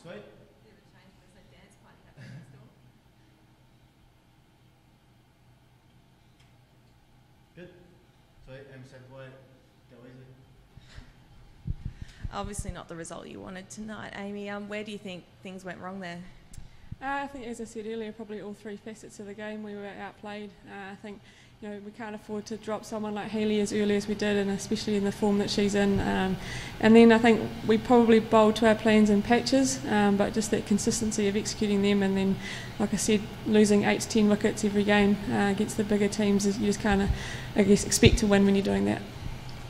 Sweet. Good. Sweet. Second play, go easy. Obviously not the result you wanted tonight, Amy. Where do you think things went wrong there? I think, as I said earlier, probably all three facets of the game we were outplayed. I think we can't afford to drop someone like Healy as early as we did, and especially in the form that she's in. And then I think we probably bowled to our plans in patches, but just that consistency of executing them, and then, like I said, losing 8 to 10 wickets every game against the bigger teams, you just kind of, I guess, expect to win when you're doing that.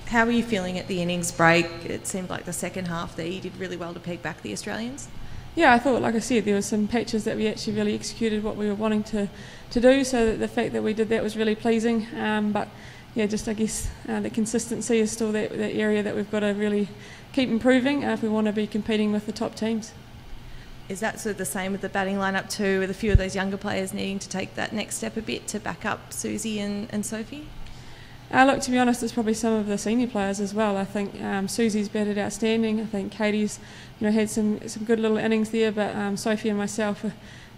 How were you feeling at the innings break? It seemed like the second half there you did really well to peg back the Australians. Yeah, I thought, like I said, there were some patches that we actually really executed what we were wanting to do, so that the fact that we did that was really pleasing. But yeah, just I guess the consistency is still that area that we've got to really keep improving if we want to be competing with the top teams. Is that sort of the same with the batting lineup too, with a few of those younger players needing to take that next step a bit to back up Susie and Sophie? Look, to be honest, it's probably some of the senior players as well. I think Susie's batted outstanding. I think Katie's, had some good little innings there, but Sophie and myself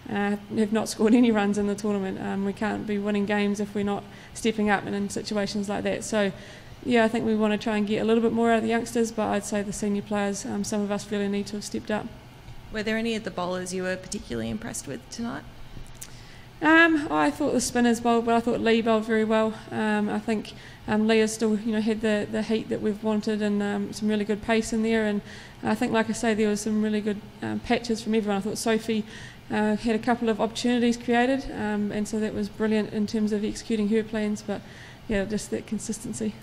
have not scored any runs in the tournament. We can't be winning games if we're not stepping up in situations like that. So, yeah, I think we want to try and get a little bit more out of the youngsters, but I'd say the senior players, some of us really need to have stepped up. Were there any of the bowlers you were particularly impressed with tonight? I thought the spinners bowled well. I thought Lee bowled very well. I think Leah still, had the heat that we've wanted, and some really good pace in there. And I think, like I say, there was some really good patches from everyone. I thought Sophie had a couple of opportunities created, and so that was brilliant in terms of executing her plans. But yeah, just that consistency.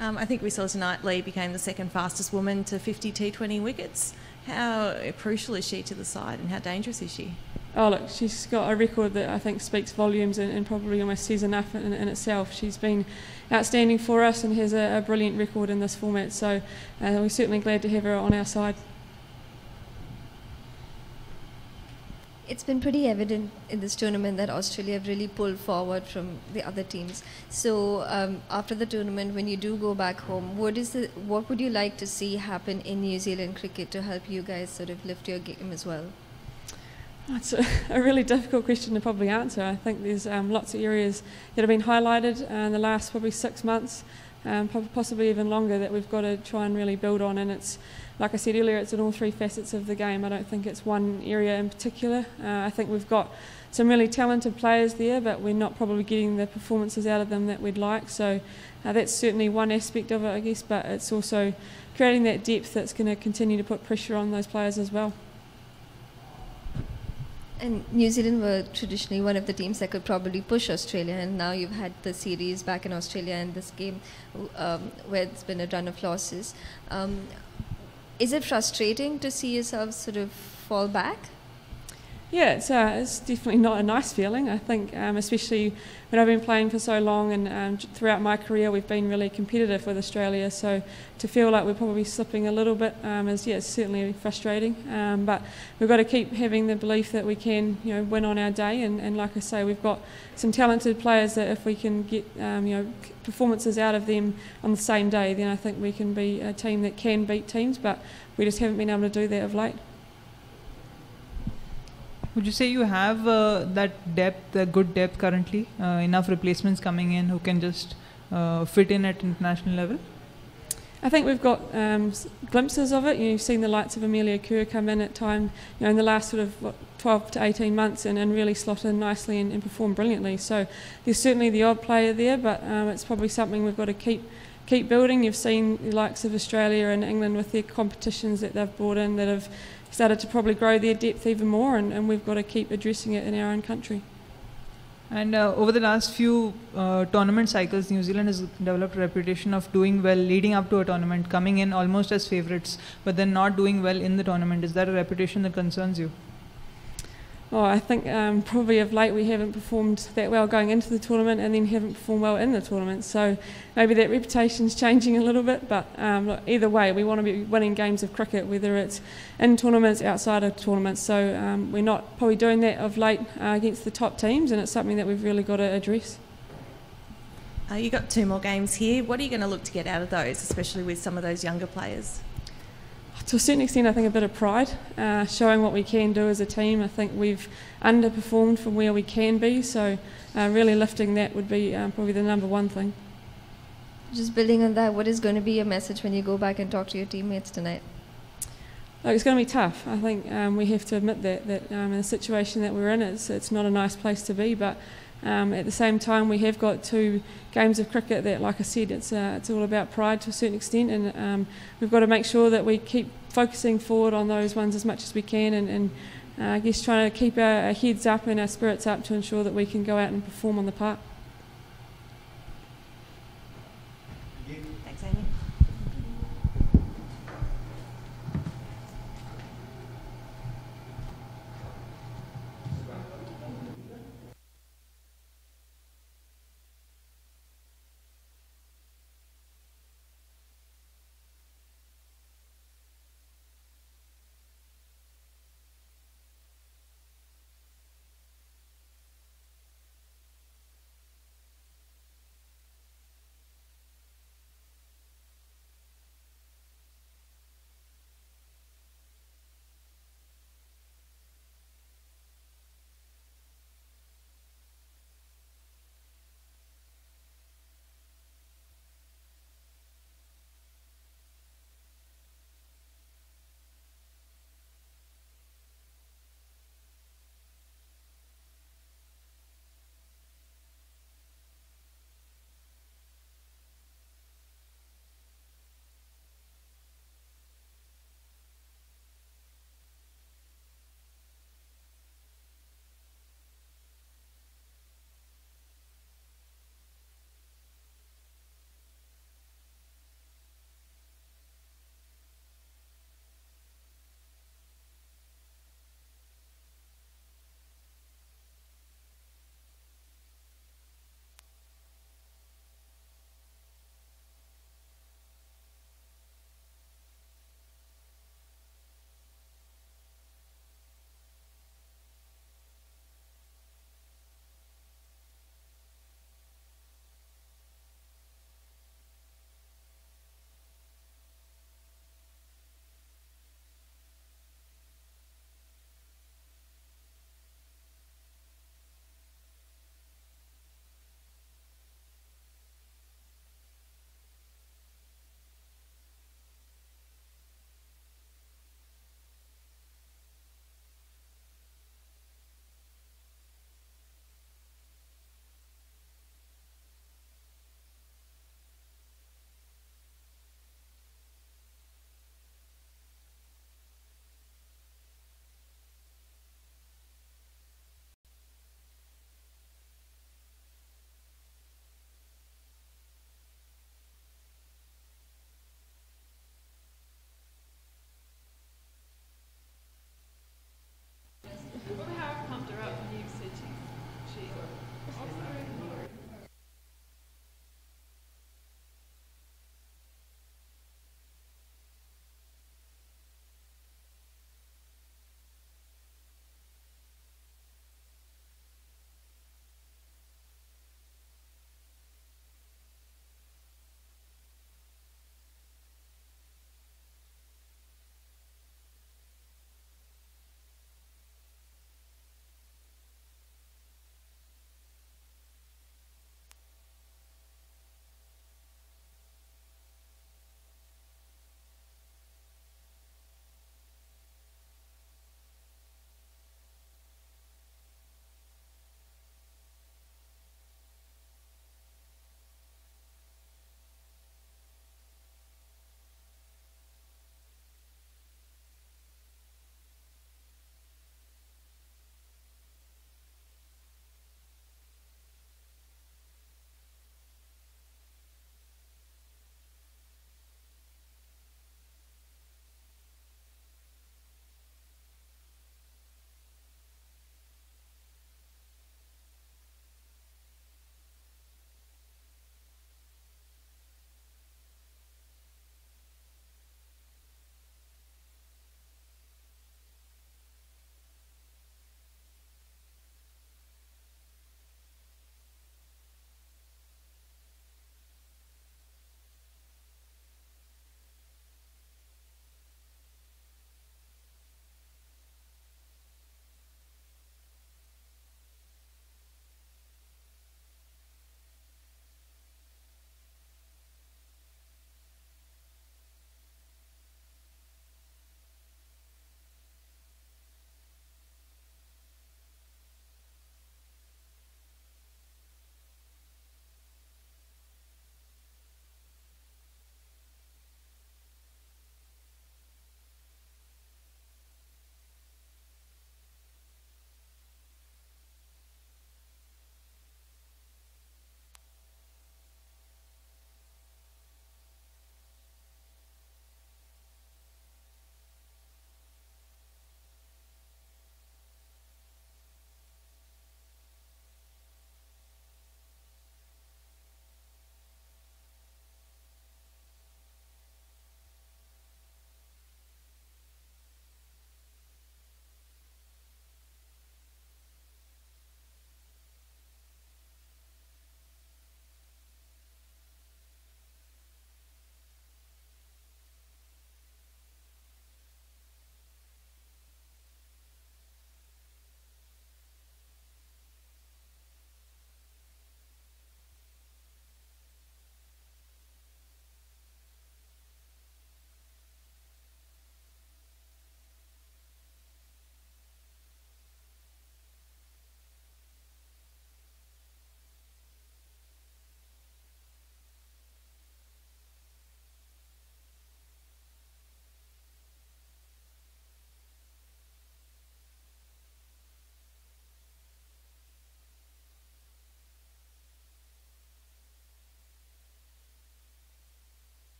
I think we saw tonight Lee became the second fastest woman to 50 T20 wickets. How crucial is she to the side, and how dangerous is she? Oh look, she's got a record that I think speaks volumes, and probably almost says enough in itself. She's been outstanding for us and has a brilliant record in this format, so we're certainly glad to have her on our side. It's been pretty evident in this tournament that Australia have really pulled forward from the other teams. So after the tournament, when you do go back home, what would you like to see happen in New Zealand cricket to help you guys sort of lift your game as well? It's a really difficult question to probably answer. I think there's lots of areas that have been highlighted in the last probably 6 months, possibly even longer, that we've got to try and really build on. And it's, like I said earlier, it's in all three facets of the game. I don't think it's one area in particular. I think we've got some really talented players there, but we're not probably getting the performances out of them that we'd like. So that's certainly one aspect of it, I guess, but it's also creating that depth that's going to continue to put pressure on those players as well. And New Zealand were traditionally one of the teams that could probably push Australia, and now you've had the series back in Australia and this game where it's been a run of losses. Is it frustrating to see yourselves sort of fall back? Yeah, it's definitely not a nice feeling. I think especially when I've been playing for so long, and throughout my career we've been really competitive with Australia, so to feel like we're probably slipping a little bit it's certainly frustrating, but we've got to keep having the belief that we can win on our day, and like I say, we've got some talented players that if we can get performances out of them on the same day, then I think we can be a team that can beat teams, but we just haven't been able to do that of late. Would you say you have that depth, good depth currently, enough replacements coming in who can just fit in at international level? I think we've got glimpses of it. You've seen the likes of Amelia Kerr come in at time, in the last sort of 12 to 18 months and really slot in nicely and perform brilliantly. So there's certainly the odd player there, but it's probably something we've got to keep building. You've seen the likes of Australia and England with their competitions that they've brought in that have started to probably grow their depth even more, and we've got to keep addressing it in our own country. And over the last few tournament cycles, New Zealand has developed a reputation of doing well leading up to a tournament, coming in almost as favourites, but then not doing well in the tournament. Is that a reputation that concerns you? Oh, I think probably of late we haven't performed that well going into the tournament, and then haven't performed well in the tournament. So maybe that reputation's changing a little bit, but look, either way, we want to be winning games of cricket, whether it's in tournaments, outside of tournaments. So we're not probably doing that of late against the top teams, and it's something that we've really got to address. You've got 2 more games here. What are you going to look to get out of those, especially with some of those younger players? To a certain extent, I think a bit of pride, showing what we can do as a team. I think we've underperformed from where we can be, so really lifting that would be probably the number one thing. Just building on that, what is going to be your message when you go back and talk to your teammates tonight? Look, it's going to be tough. I think we have to admit that in the situation that we're in, it's not a nice place to be, but at the same time, we have got 2 games of cricket that, like I said, it's all about pride to a certain extent, and we've got to make sure that we keep focusing forward on those ones as much as we can, and I guess trying to keep our heads up and our spirits up to ensure that we can go out and perform on the park. Thanks, Amy.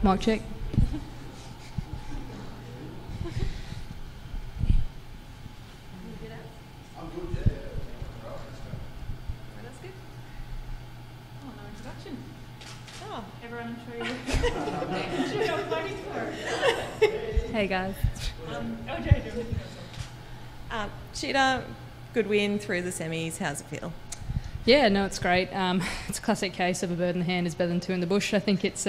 mic check. Hey guys. Sheeta, good win through the semis. How's it feel? Yeah, no, it's great. It's a classic case of a bird in the hand is better than two in the bush. I think it's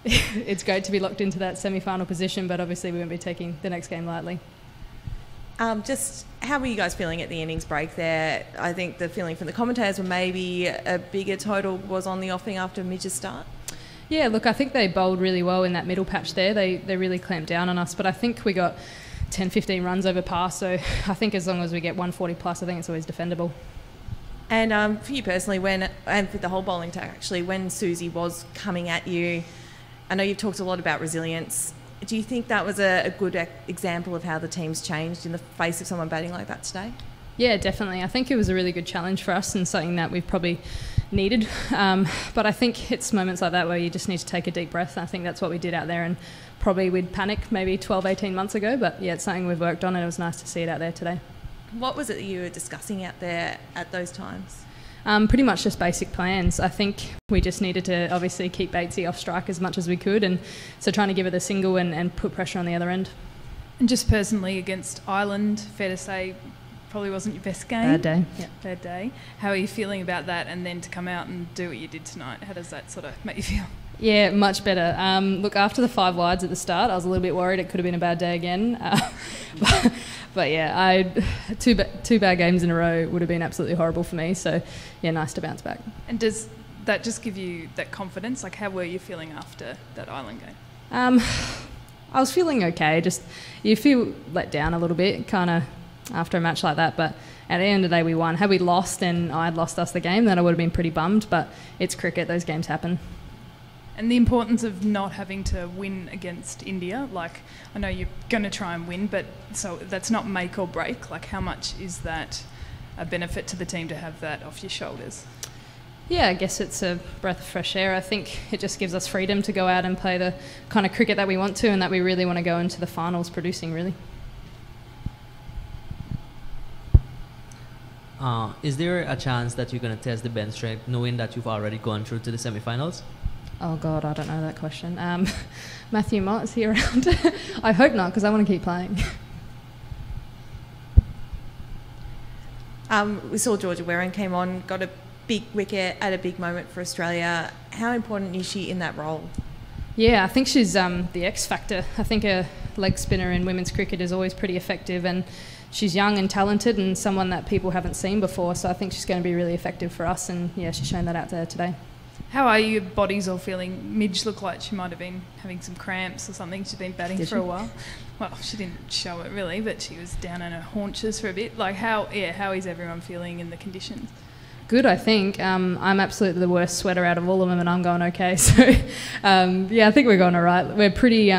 it's great to be locked into that semi-final position, but obviously we won't be taking the next game lightly. Just how were you guys feeling at the innings break there? I think the feeling from the commentators were maybe a bigger total was on the offing after Midge's start. Yeah, look, I think they bowled really well in that middle patch there. They really clamped down on us, but I think we got 10, 15 runs over par, so I think as long as we get 140 plus, I think it's always defendable. And for you personally, and for the whole bowling attack actually, when Susie was coming at you, I know you've talked a lot about resilience. Do you think that was a good example of how the team's changed in the face of someone batting like that today? Yeah, definitely. I think it was a really good challenge for us and something that we've probably needed. But I think it's moments like that where you just need to take a deep breath. I think that's what we did out there, and probably we'd panic maybe 12, 18 months ago. But yeah, it's something we've worked on, and it was nice to see it out there today. What was it that you were discussing out there at those times? Pretty much just basic plans. I think we just needed to obviously keep Batesy off strike as much as we could, and so trying to give it a single and put pressure on the other end. And just personally against Ireland, fair to say, probably wasn't your best game. Bad day. Yeah, bad day. How are you feeling about that, and then to come out and do what you did tonight? How does that sort of make you feel? Yeah, much better. Look, after the 5 wides at the start, I was a little bit worried it could have been a bad day again. But yeah, two bad games in a row would have been absolutely horrible for me. So yeah, nice to bounce back. And does that just give you that confidence? Like, how were you feeling after that Ireland game? I was feeling okay. Just you feel let down a little bit, kind of after a match like that. But at the end of the day, we won. Had we lost and I'd lost us the game, then I would have been pretty bummed. But it's cricket; those games happen. And the importance of not having to win against India. Like, I know you're going to try and win, but so that's not make or break. Like, how much is that a benefit to the team to have that off your shoulders? Yeah, I guess it's a breath of fresh air. I think it just gives us freedom to go out and play the kind of cricket that we want to and that we really want to go into the finals producing, really. Is there a chance that you're going to test the bench strength knowing that you've already gone through to the semi-finals? Oh God, I don't know that question. Matthew Mott, is he around? I hope not, because I want to keep playing. We saw Georgia Warren came on, got a big wicket at a big moment for Australia. How important is she in that role? Yeah, I think she's the X factor. I think a leg spinner in women's cricket is always pretty effective, and she's young and talented and someone that people haven't seen before, so I think she's going to be really effective for us, and yeah, she's shown that out there today. How are your bodies all feeling? Midge looked like she might have been having some cramps or something. She's been batting for a while. Well, she didn't show it really, but she was down on her haunches for a bit. Like, how is everyone feeling in the conditions? Good, I think. I'm absolutely the worst sweater out of all of them, and I'm going okay. So, yeah, I think we're going all right. We're pretty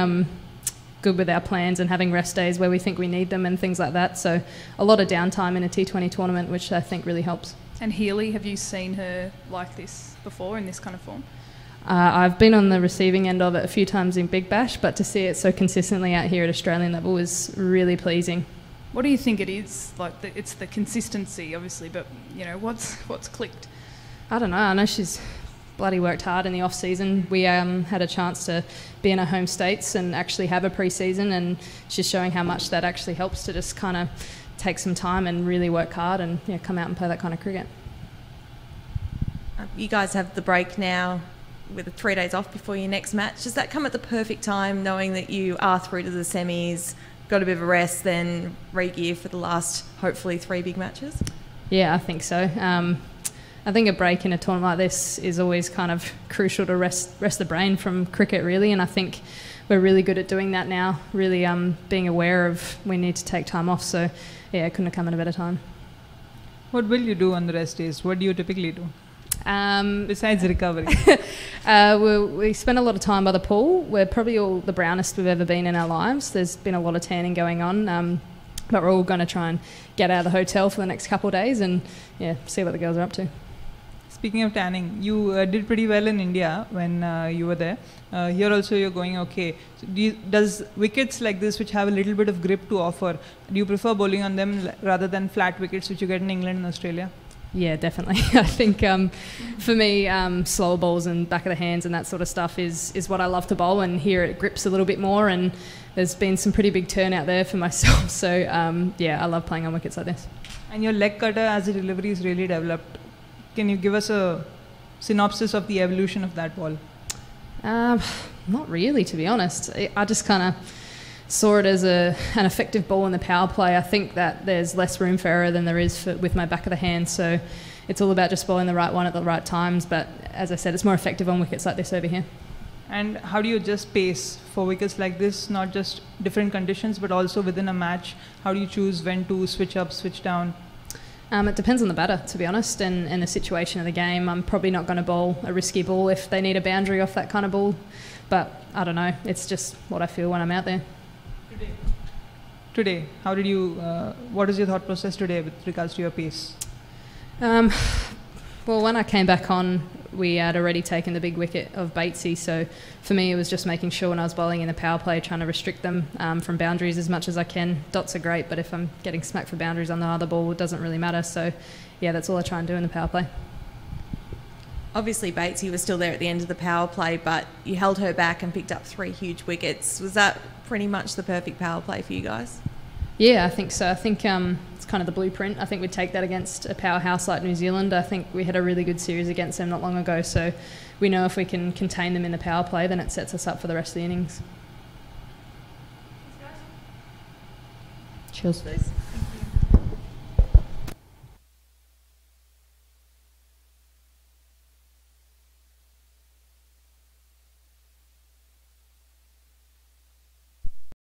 good with our plans and having rest days where we think we need them and things like that. So, a lot of downtime in a T20 tournament, which I think really helps. And Healy, have you seen her like this before in this kind of form? I've been on the receiving end of it a few times in Big Bash, but to see it so consistently out here at Australian level was really pleasing. What do you think it is? Like, it's the consistency, obviously, but you know, what's clicked? I don't know. I know she's bloody worked hard in the off season. We had a chance to be in her home states and actually have a pre-season, and she's showing how much that actually helps to just kind of take some time and really work hard and come out and play that kind of cricket. You guys have the break now with 3 days off before your next match. Does that come at the perfect time, knowing that you are through to the semis, got a bit of a rest, then re-gear for the last, hopefully, 3 big matches? Yeah, I think so. I think a break in a tournament like this is always kind of crucial to rest the brain from cricket, really, and I think we're really good at doing that now, really being aware of we need to take time off, so yeah, it couldn't have come at a better time. What will you do on the rest days? What do you typically do? Besides recovery? We spend a lot of time by the pool. We're probably all the brownest we've ever been in our lives. There's been a lot of tanning going on, but we're all going to try and get out of the hotel for the next couple of days and see what the girls are up to. Speaking of tanning, you did pretty well in India when you were there. Here also you're going okay. So does wickets like this, which have a little bit of grip to offer, do you prefer bowling on them rather than flat wickets which you get in England and Australia? Yeah, definitely. I think for me, slower balls and back of the hands and that sort of stuff is what I love to bowl, and here it grips a little bit more, and there's been some pretty big turnout there for myself. So yeah, I love playing on wickets like this. And your leg cutter as a delivery is really developed. Can you give us a synopsis of the evolution of that ball? Not really, to be honest. I just kind of saw it as an effective ball in the power play. I think that there's less room for error than there is with my back of the hand, so it's all about just bowling the right one at the right times. But as I said, it's more effective on wickets like this over here. And how do you adjust pace for wickets like this, not just different conditions, but also within a match? How do you choose when to switch up, switch down? It depends on the batter, to be honest, and the situation of the game. I'm probably not going to bowl a risky ball if they need a boundary off that kind of ball. But I don't know. It's just what I feel when I'm out there. Today, how did you? What is your thought process today with regards to your pace? Well, when I came back on, we had already taken the big wicket of Batesy, so for me it was just making sure when I was bowling in the power play, trying to restrict them from boundaries as much as I can. Dots are great, but if I'm getting smacked for boundaries on the other ball, it doesn't really matter. So yeah, that's all I try and do in the power play. Obviously Batesy was still there at the end of the power play, but you held her back and picked up 3 huge wickets. Was that pretty much the perfect power play for you guys? Yeah, I think so. I think it's kind of the blueprint. I think we'd take that against a powerhouse like New Zealand. I think we had a really good series against them not long ago, so we know if we can contain them in the power play, then it sets us up for the rest of the innings. Cheers.